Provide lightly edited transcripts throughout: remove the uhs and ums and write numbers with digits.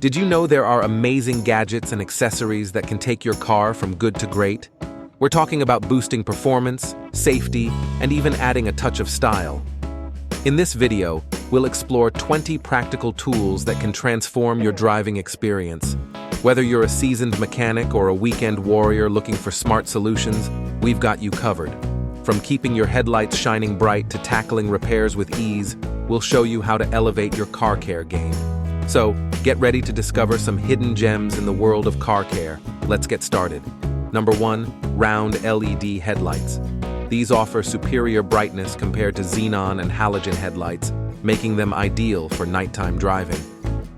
Did you know there are amazing gadgets and accessories that can take your car from good to great? We're talking about boosting performance, safety, and even adding a touch of style. In this video, we'll explore 20 practical tools that can transform your driving experience. Whether you're a seasoned mechanic or a weekend warrior looking for smart solutions, we've got you covered. From keeping your headlights shining bright to tackling repairs with ease, we'll show you how to elevate your car care game. So, get ready to discover some hidden gems in the world of car care. Let's get started. Number 1, round LED headlights. These offer superior brightness compared to xenon and halogen headlights, making them ideal for nighttime driving.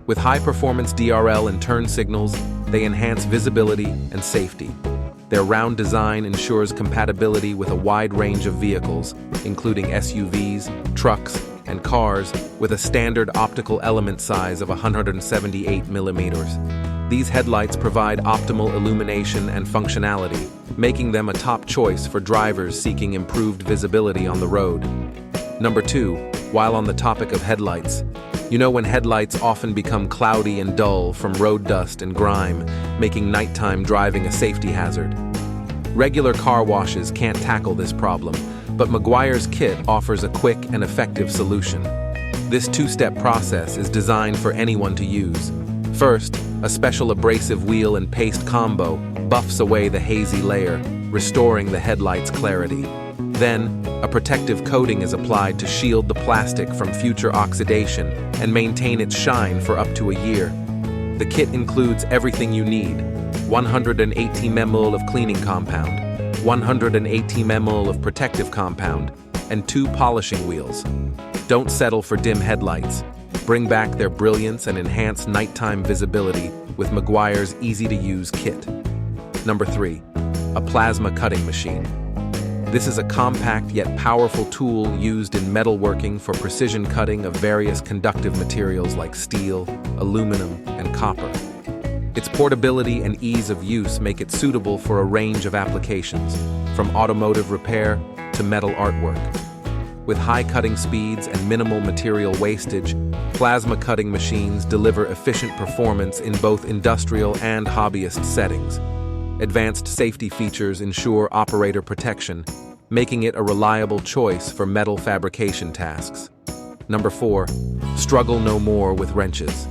With high-performance DRL and turn signals, they enhance visibility and safety. Their round design ensures compatibility with a wide range of vehicles, including SUVs, trucks, and cars, with a standard optical element size of 178 millimeters. These headlights provide optimal illumination and functionality, making them a top choice for drivers seeking improved visibility on the road. Number 2, while on the topic of headlights, you know when headlights often become cloudy and dull from road dust and grime, making nighttime driving a safety hazard. Regular car washes can't tackle this problem, but Meguiar's kit offers a quick and effective solution. This two-step process is designed for anyone to use. First, a special abrasive wheel and paste combo buffs away the hazy layer, restoring the headlight's clarity. Then, a protective coating is applied to shield the plastic from future oxidation and maintain its shine for up to a year. The kit includes everything you need: 180 ml of cleaning compound, 180 ml of protective compound, and 2 polishing wheels. Don't settle for dim headlights. Bring back their brilliance and enhance nighttime visibility with Meguiar's easy-to-use kit. Number 3, a plasma cutting machine. This is a compact yet powerful tool used in metalworking for precision cutting of various conductive materials like steel, aluminum, and copper. Its portability and ease of use make it suitable for a range of applications, from automotive repair to metal artwork. With high cutting speeds and minimal material wastage, plasma cutting machines deliver efficient performance in both industrial and hobbyist settings. Advanced safety features ensure operator protection, making it a reliable choice for metal fabrication tasks. Number 4, struggle no more with wrenches.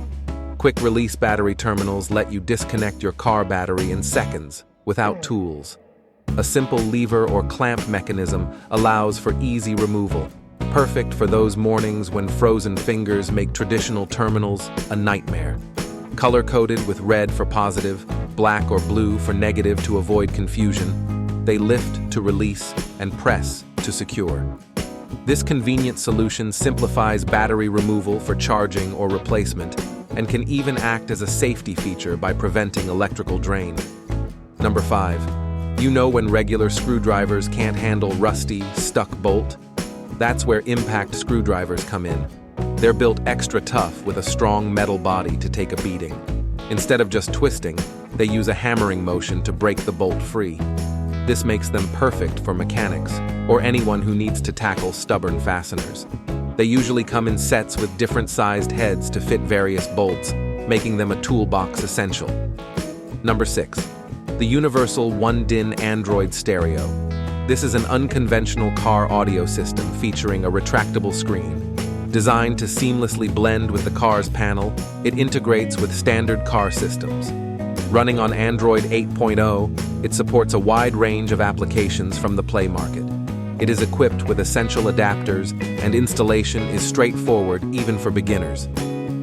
Quick-release battery terminals let you disconnect your car battery in seconds without tools. A simple lever or clamp mechanism allows for easy removal, perfect for those mornings when frozen fingers make traditional terminals a nightmare. Color-coded with red for positive, black or blue for negative to avoid confusion, they lift to release and press to secure. This convenient solution simplifies battery removal for charging or replacement, and can even act as a safety feature by preventing electrical drain. Number 5, you know when regular screwdrivers can't handle rusty, stuck bolt? That's where impact screwdrivers come in. They're built extra tough with a strong metal body to take a beating. Instead of just twisting, they use a hammering motion to break the bolt free. This makes them perfect for mechanics or anyone who needs to tackle stubborn fasteners. They usually come in sets with different sized heads to fit various bolts, making them a toolbox essential. Number 6, the universal 1-DIN Android stereo. This is an unconventional car audio system featuring a retractable screen. Designed to seamlessly blend with the car's panel, it integrates with standard car systems. Running on Android 8.0, it supports a wide range of applications from the Play Market. It is equipped with essential adapters, and installation is straightforward even for beginners.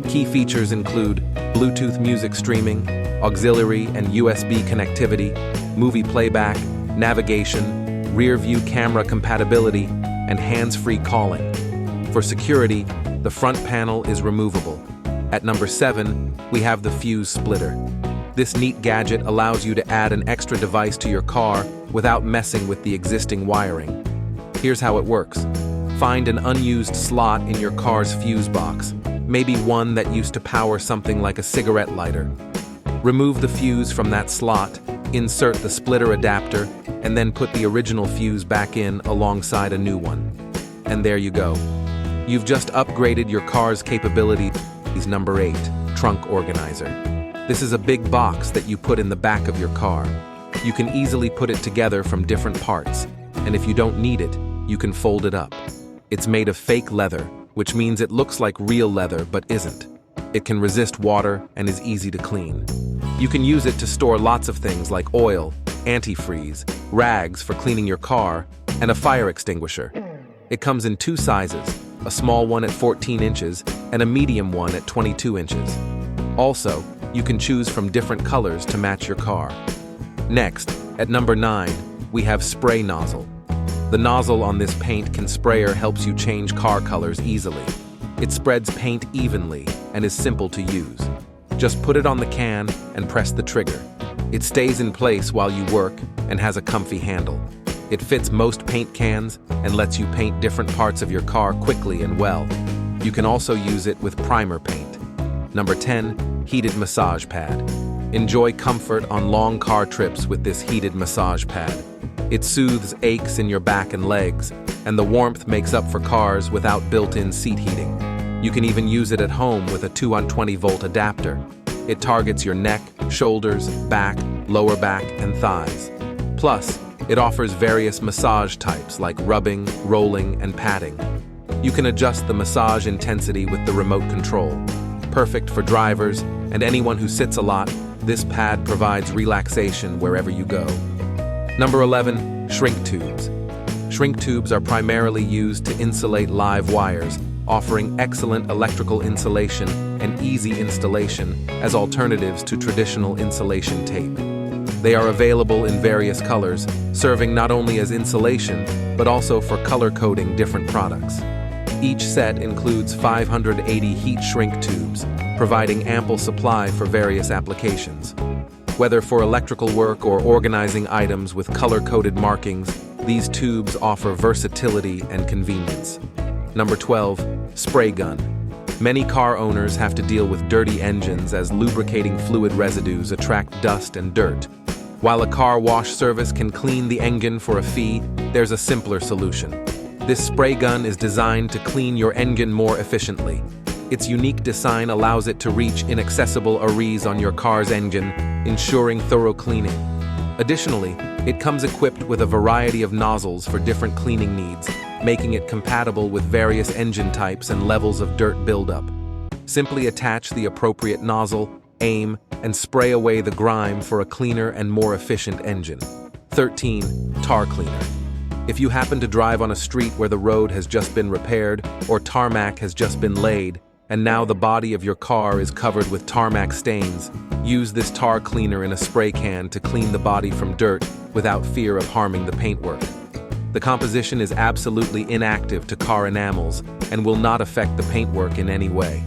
Key features include Bluetooth music streaming, auxiliary and USB connectivity, movie playback, navigation, rear-view camera compatibility, and hands-free calling. For security, the front panel is removable. At number 7, we have the fuse splitter. This neat gadget allows you to add an extra device to your car without messing with the existing wiring. Here's how it works. Find an unused slot in your car's fuse box, maybe one that used to power something like a cigarette lighter. Remove the fuse from that slot, insert the splitter adapter, and then put the original fuse back in alongside a new one. And there you go. You've just upgraded your car's capabilities. Number 8, trunk organizer. This is a big box that you put in the back of your car. You can easily put it together from different parts, and if you don't need it, you can fold it up. It's made of fake leather, which means it looks like real leather but isn't. It can resist water and is easy to clean. You can use it to store lots of things like oil, antifreeze, rags for cleaning your car, and a fire extinguisher. It comes in two sizes, a small one at 14 inches and a medium one at 22 inches. Also, you can choose from different colors to match your car. Next, at number 9, we have spray nozzle. The nozzle on this paint can sprayer helps you change car colors easily. It spreads paint evenly and is simple to use. Just put it on the can and press the trigger. It stays in place while you work and has a comfy handle. It fits most paint cans and lets you paint different parts of your car quickly and well. You can also use it with primer paint. Number 10, heated massage pad. Enjoy comfort on long car trips with this heated massage pad. It soothes aches in your back and legs, and the warmth makes up for cars without built-in seat heating. You can even use it at home with a 220-volt adapter. It targets your neck, shoulders, back, lower back, and thighs. Plus, it offers various massage types like rubbing, rolling, and patting. You can adjust the massage intensity with the remote control. Perfect for drivers and anyone who sits a lot, this pad provides relaxation wherever you go. Number 11, shrink tubes. Shrink tubes are primarily used to insulate live wires, offering excellent electrical insulation and easy installation as alternatives to traditional insulation tape. They are available in various colors, serving not only as insulation, but also for color coding different products. Each set includes 580 heat shrink tubes, providing ample supply for various applications. Whether for electrical work or organizing items with color-coded markings, these tubes offer versatility and convenience. Number 12, spray gun. Many car owners have to deal with dirty engines as lubricating fluid residues attract dust and dirt. While a car wash service can clean the engine for a fee, there's a simpler solution. This spray gun is designed to clean your engine more efficiently. Its unique design allows it to reach inaccessible areas on your car's engine, ensuring thorough cleaning. Additionally, it comes equipped with a variety of nozzles for different cleaning needs, making it compatible with various engine types and levels of dirt buildup. Simply attach the appropriate nozzle, aim, and spray away the grime for a cleaner and more efficient engine. 13. Tar cleaner. If you happen to drive on a street where the road has just been repaired or tarmac has just been laid, and now the body of your car is covered with tarmac stains, use this tar cleaner in a spray can to clean the body from dirt without fear of harming the paintwork. The composition is absolutely inactive to car enamels and will not affect the paintwork in any way.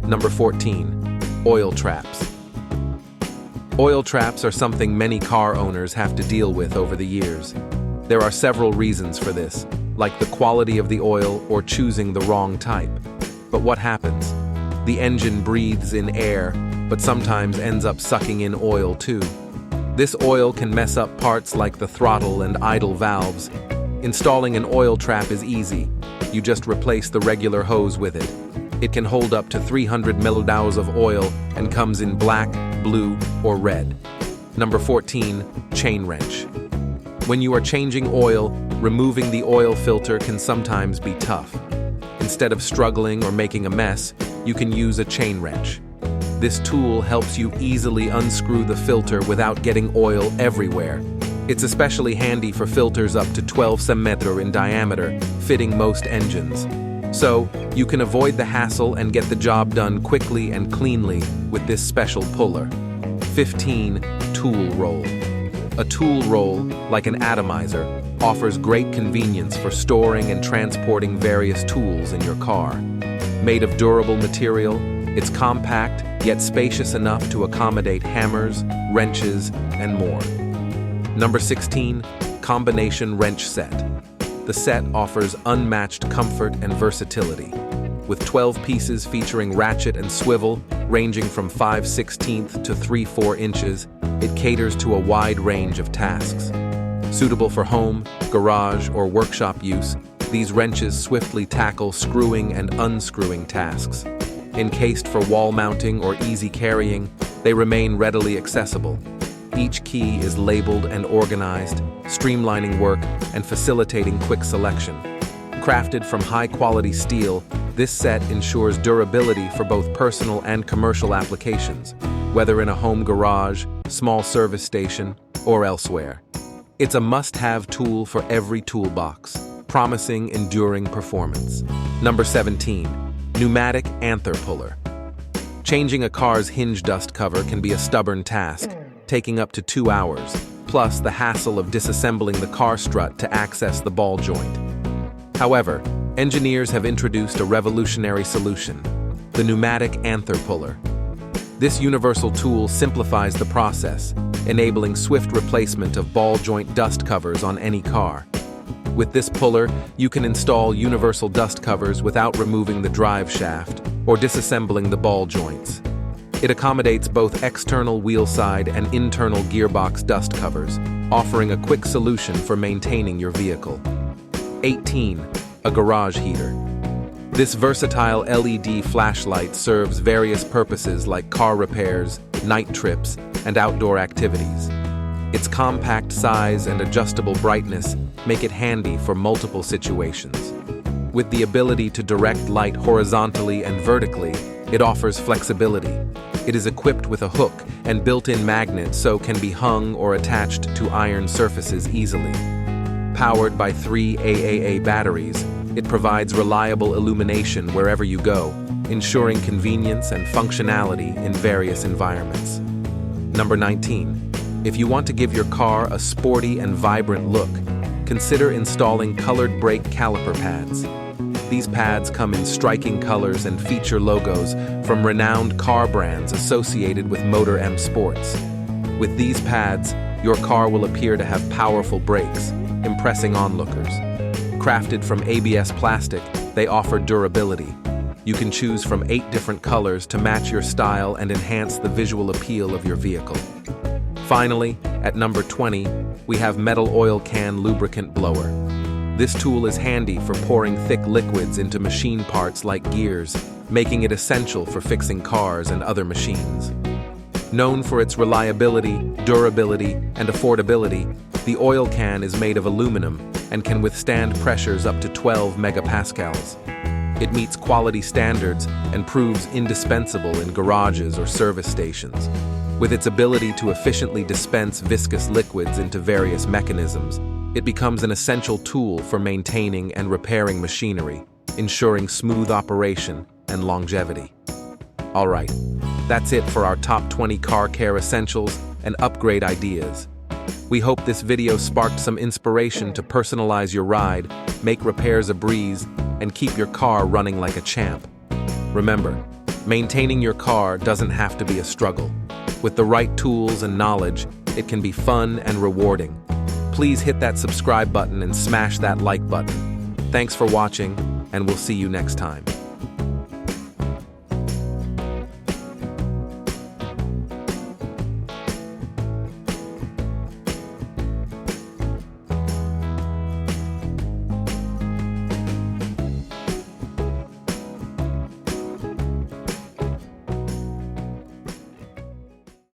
Number 14. Oil traps. Oil traps are something many car owners have to deal with over the years. There are several reasons for this, like the quality of the oil or choosing the wrong type. But what happens? The engine breathes in air, but sometimes ends up sucking in oil too. This oil can mess up parts like the throttle and idle valves. Installing an oil trap is easy. You just replace the regular hose with it. It can hold up to 300 milliliters of oil and comes in black, blue, or red. Number 14, chain wrench. When you are changing oil, removing the oil filter can sometimes be tough. Instead of struggling or making a mess, you can use a chain wrench. This tool helps you easily unscrew the filter without getting oil everywhere. It's especially handy for filters up to 12 cm in diameter, fitting most engines. So, you can avoid the hassle and get the job done quickly and cleanly with this special puller. 15. Tool roll. A tool roll, like an atomizer, offers great convenience for storing and transporting various tools in your car. Made of durable material, it's compact yet spacious enough to accommodate hammers, wrenches, and more. Number 16. Combination wrench set. The set offers unmatched comfort and versatility. With 12 pieces featuring ratchet and swivel, ranging from 5/16 to 3/4 inches, it caters to a wide range of tasks. Suitable for home, garage, or workshop use, these wrenches swiftly tackle screwing and unscrewing tasks. Encased for wall mounting or easy carrying, they remain readily accessible. Each key is labeled and organized, streamlining work and facilitating quick selection. Crafted from high-quality steel, this set ensures durability for both personal and commercial applications, whether in a home garage, small service station, or elsewhere. It's a must-have tool for every toolbox, promising enduring performance. Number 17. Pneumatic Anther Puller. Changing a car's hinge dust cover can be a stubborn task, taking up to 2 hours, plus the hassle of disassembling the car strut to access the ball joint. However, engineers have introduced a revolutionary solution: the Pneumatic Anther Puller. This universal tool simplifies the process, enabling swift replacement of ball joint dust covers on any car. With this puller, you can install universal dust covers without removing the drive shaft or disassembling the ball joints. It accommodates both external wheel side and internal gearbox dust covers, offering a quick solution for maintaining your vehicle. 18. A garage heater. This versatile LED flashlight serves various purposes like car repairs, night trips, and outdoor activities. Its compact size and adjustable brightness make it handy for multiple situations. With the ability to direct light horizontally and vertically, it offers flexibility. It is equipped with a hook and built-in magnet so can be hung or attached to iron surfaces easily. Powered by 3 AAA batteries, it provides reliable illumination wherever you go, ensuring convenience and functionality in various environments. Number 19. If you want to give your car a sporty and vibrant look, consider installing colored brake caliper pads. These pads come in striking colors and feature logos from renowned car brands associated with Motor M Sports. With these pads, your car will appear to have powerful brakes, impressing onlookers. Crafted from ABS plastic, they offer durability. You can choose from 8 different colors to match your style and enhance the visual appeal of your vehicle. Finally, at number 20, we have Metal Oil Can Lubricant Blower. This tool is handy for pouring thick liquids into machine parts like gears, making it essential for fixing cars and other machines. Known for its reliability, durability, and affordability, the oil can is made of aluminum and can withstand pressures up to 12 megapascals. It meets quality standards and proves indispensable in garages or service stations. With its ability to efficiently dispense viscous liquids into various mechanisms, it becomes an essential tool for maintaining and repairing machinery, ensuring smooth operation and longevity. Alright, that's it for our top 20 car care essentials and upgrade ideas. We hope this video sparked some inspiration to personalize your ride, make repairs a breeze, and keep your car running like a champ. Remember, maintaining your car doesn't have to be a struggle. With the right tools and knowledge, it can be fun and rewarding. Please hit that subscribe button and smash that like button. Thanks for watching, and we'll see you next time.